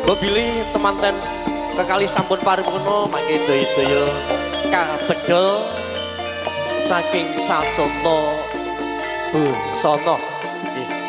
Mbok Billy temanten kekali sampun paripurna mangke doyo-doyo kabedol saking Sasota Busana. Nggih.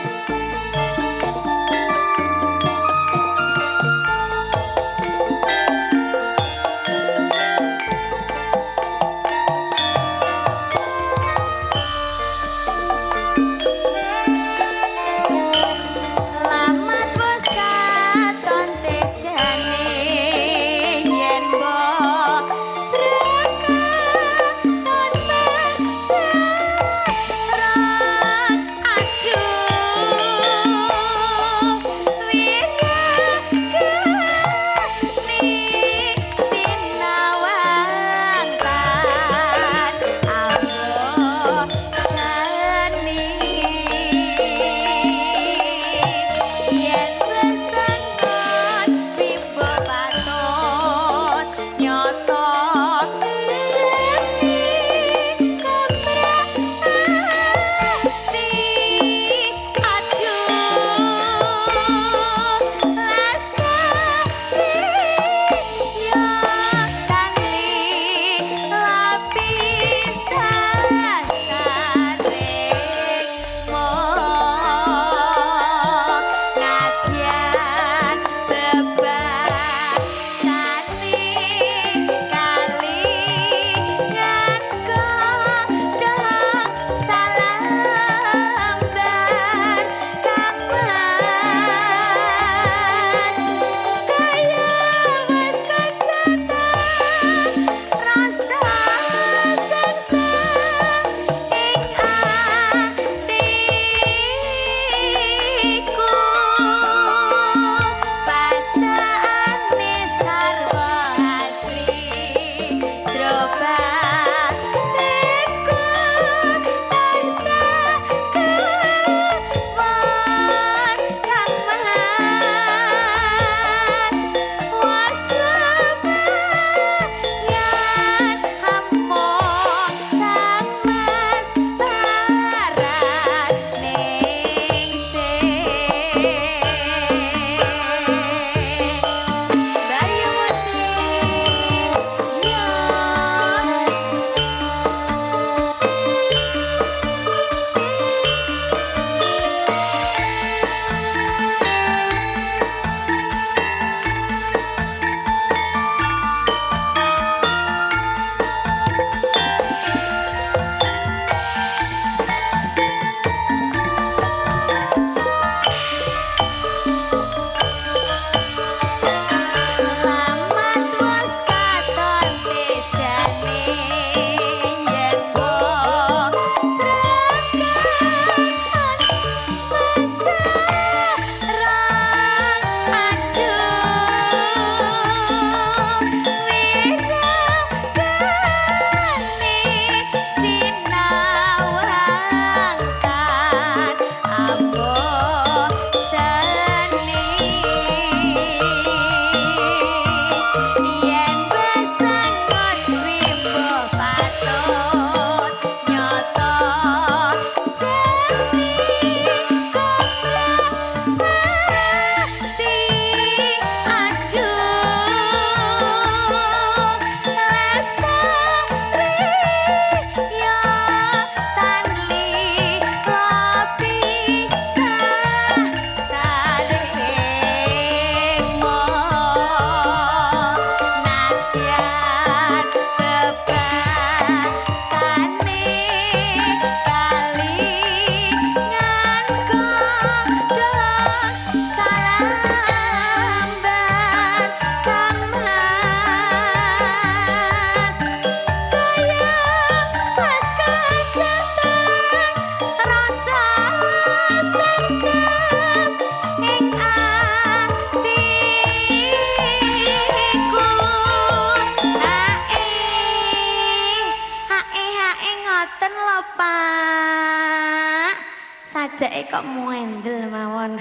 sajake kok muendel mawon.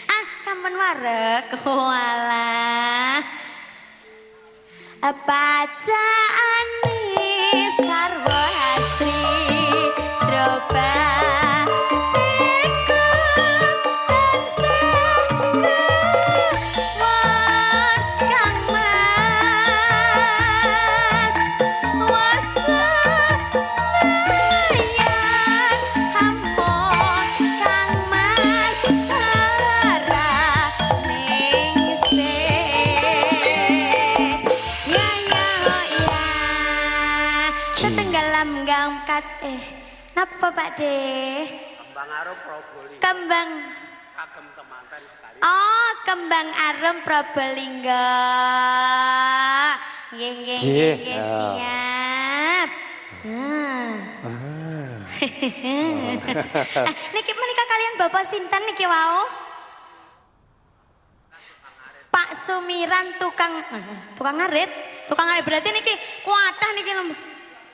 Ah, sampun wareg. Walah. Pacaane sarwa hasri droba napa Pak De? Kembang arum Probolinggo. Kembang. Kagem temanten sekali. Oh, kembang arum Probolinggo. Nggih, siap. Niki menika kalian Bapak sinten niki wau? Pak Sumiran tukang ngarit. Tukang ngarit berarti niki kuatah niki lho.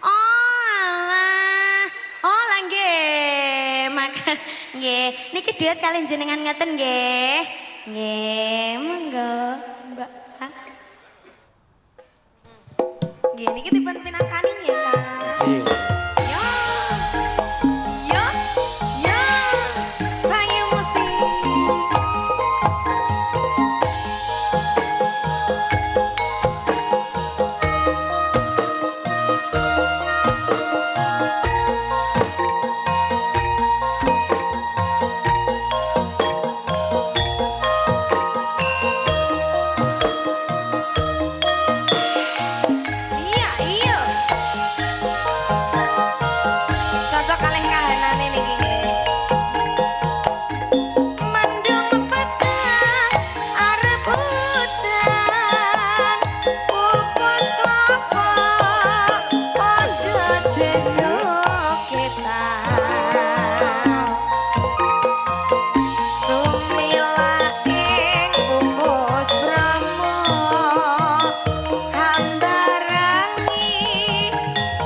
Oh, alah. Oh, lah nggih. Maka nggih, niki duet kalian jenengan ngaten nggih. Nggih, monggo, Mbak. Nggih, niki dipun pinakani nggih, Kak. Nggih. Yo. Yo. Yo. Bayu musik. Iya, iya. Cocok kalih kahanane niki. Mendung petang arep udan kukus klopo padha jejogetan sumilaing kukus bramo hambarangi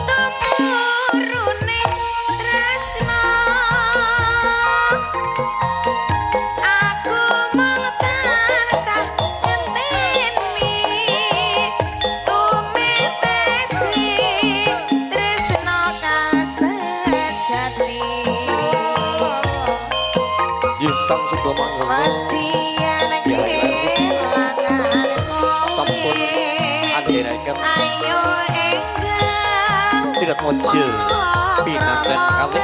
tumurune tresno aku mung tansah ngenteni tumetesi tresno kasejati Nggih, sang suga mangga. Wadian kelangan Sampun kowe andhiraken ayo enggal Ciret Mojo pinanten kalih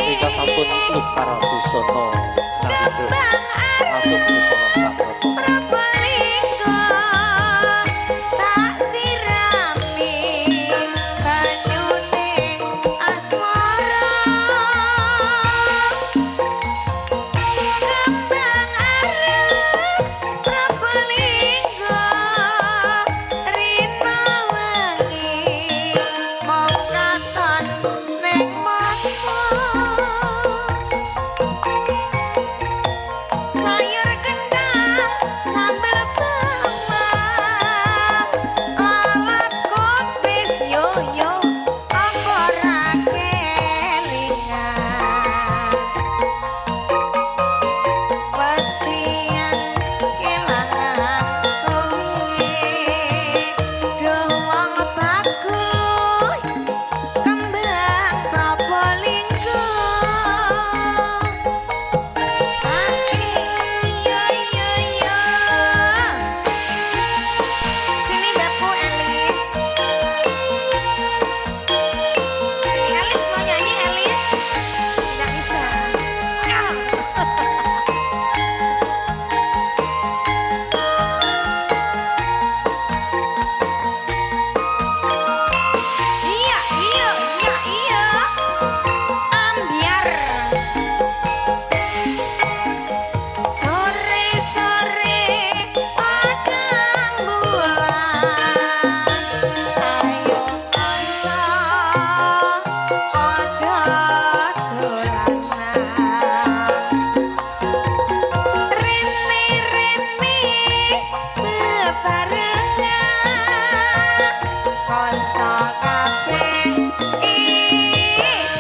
nika sampun lukar busana nalika masuk busana sabrata. Probolinggo tak sirami banyuning asmara kembang arum Probolinggo rina wengi mong katon ning mata sayur kendang sambel bawang lalat kopis yo yo apa ora kelingan wedian kelangan kowe duh wong bagus kembang Probolinggo yo yo yo sini Mbakku Elis Elis mau nyanyi Elis tidak bisa iya iya iya iya ambiar sore-sore padang bulan ayo kanca padha dolanan rene-rene bebarengan kanca kabeh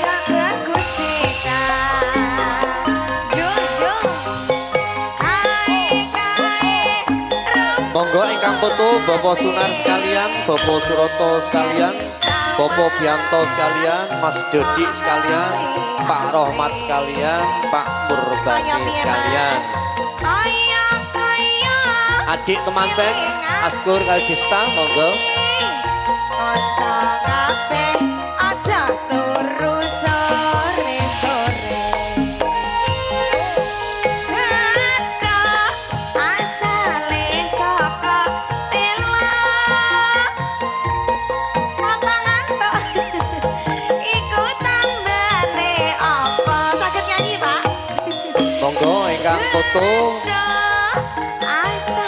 gak kegucikan jojo kae Monggo ingkang foto Bapak Sunar sekalian, Bapak Suroto sekalian, Bapak Bianto sekalian, Mas Dodi sekalian, Pak Rohmat sekalian, Pak Murbani sekalian. Adik temanten Askur Kaldista, monggo. kanca kabeh aja turu sore-sore asale saka tela potongan tok Monggo ingkang foto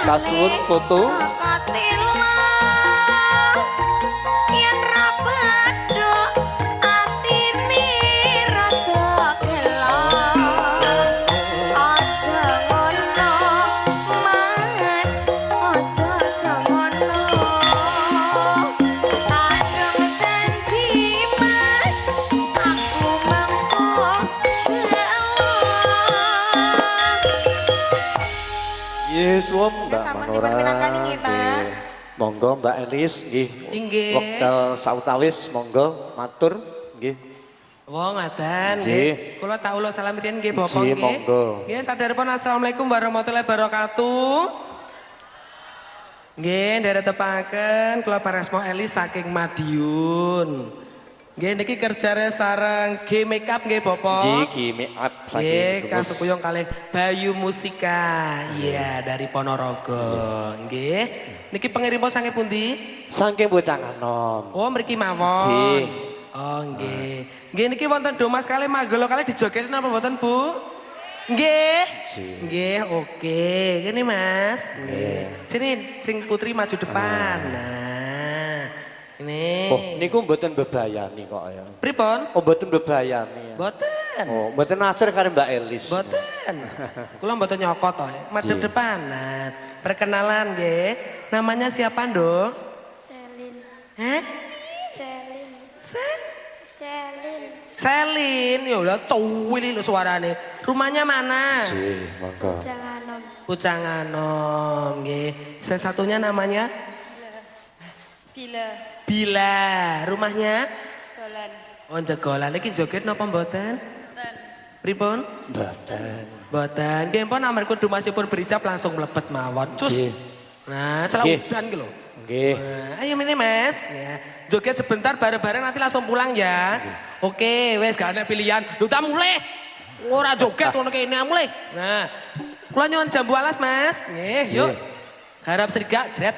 kasuwun foto. Suwun Mbak Manora. Monggo Mbak Elis nggih. Inggih. Wekdal sautawis monggo matur nggih. Wong ngaten Nggih. nggih. Kula taula salam riyen nggih Bapak Nggih, nggih. monggo. Nggih saderepun assalamualaikum warahmatullahi wabarakatuh. Nggih nderek tepaken kula Paresmo Elis saking Madiun. Nggih niki kerjane sareng G Makeup nggih Bapak. Nggih, gimi up Nggih, saking Jumus. kasupuyung kalih Bayu Musika. Iya, dari Ponorogo. Nggih. Niki pengirimipun saking pundi? Saking Bocah Anom. Oh, mriki mawon. Nggih. Oh, nggih. Nggih niki wonten Domas kalih Magolo kalih dijogetin apa mboten, Bu? Nggih. Nggih, oke. Gini, Mas. Nggih. Sini, sing putri maju depan. Nah. Ini. Oh, niku mboten bebayani kok ya. Pripun? Oh, mboten bebayani. Mboten. Oh, mboten ajar karo Mbak Elis. Mboten. Kula mboten nyokot to. Madhep Nggih. depan. Nah, perkenalan nggih. Namanya siapa, Nduk? Celin, Hah? Celin, Sen? Celin. Selin, ya udah cuwili lo suarane. Rumahnya mana? Nggih, monggo. Jangan om. Pucanganom, nggih. Salah satunya namanya Bila, Bila. Rumahnya dolan, oh jegolan iki joget napa mboten? dan Pripun? Mboten. Mboten. Nggih pun amarga dumasipun bericap langsung mlebet mawon. Cus. Nggih. Nah, salah Nggih. udan ki lho. Nggih. Nah, ayo ini Mas. Ya. Joget sebentar bareng-bareng nanti langsung pulang ya. Oke, wes gak ada pilihan. Lu tak mulai. Ora joget ngono kene mulai. Nah. Kula nyuwun jambu alas, Mas. Nggih, yuk. Garap serigak jret.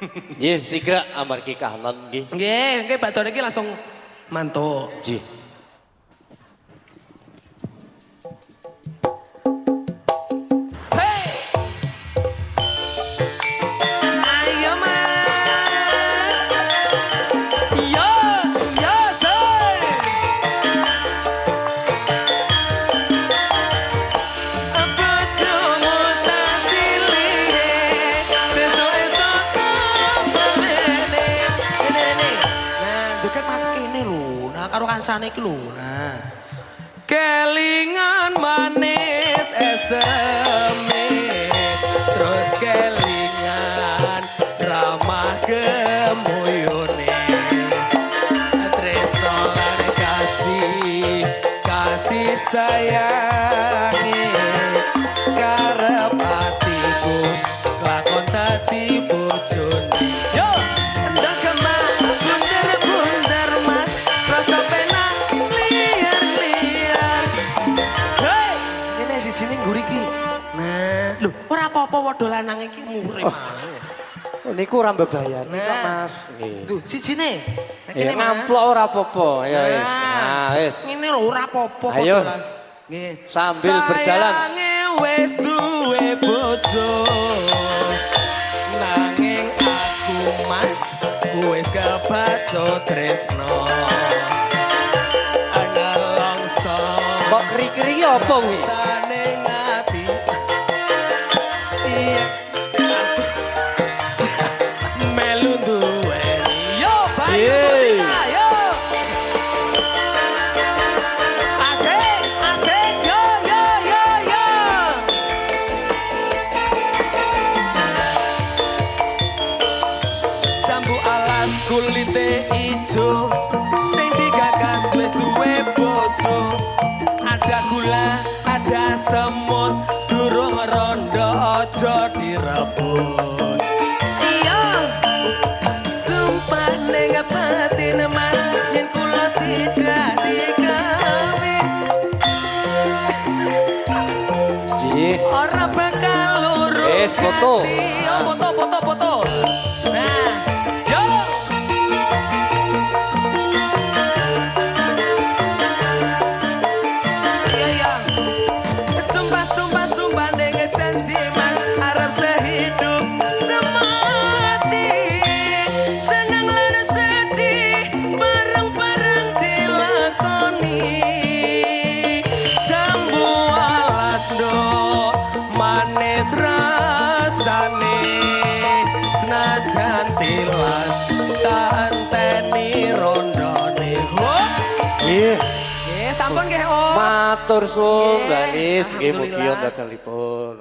Nggih, sigra amargi kahanan nggih. Nggih, nggih badhe iki langsung mantuk. Nggih. Ayo Mas. Yo, yo say. Bojomu tak silih, sesuk-esuk kembali. Ini. Nah, joget mati kene lho. Nah, karo kancane iki lho. Nah. Kelingan manis eseme, terus kelingan ramah kemuyune, tresno lan kasih sayangi, karep atiku lakon dadi bojone. Yo, ndang kemak bunder-bunder Mas, rasa penak liar-liar. Hei, ini siji ning nguri iki. Nah, lho, ora apa-apa wadah lanang iki murim. Oh, niku ora mbebayani kok, Nah. Mas. Nggih. Lho, sijine. Ya ngamplok ora apa-apa. Ya wis. Nah, wis. Ngene lho ora apa-apa kok. Ayo. dolan. Nggih. Sambil berjalan. Sayange wis duwe bojo. Nanging aku Mas wis kebaco tresno. Ana longso. Kok keri-keri apa kuwi? Rasane ngati. Iya. Aku melu duweni. Yo, Bayu Yeay. Musika, yo. Asik, asik, yo, yo, yo, yo. Jambu alas kulite ijo, sing digagas wis duwe bojo. Ada gula, ada semut, durung rondo aja direbut. Iya, sumpah ning batin Mas, yen kula tidak digawe. Nggih. Ora bakal lurus. Wis, foto. Oh, foto. Nah, yo. Iya. jan tilas tak enteni rondone. Hop. Nggih. Nggih, sampun nggih Om. Matur suwun, Nggih, Mbak Nis. Nggih mugi alhamdulillah. dadalipun.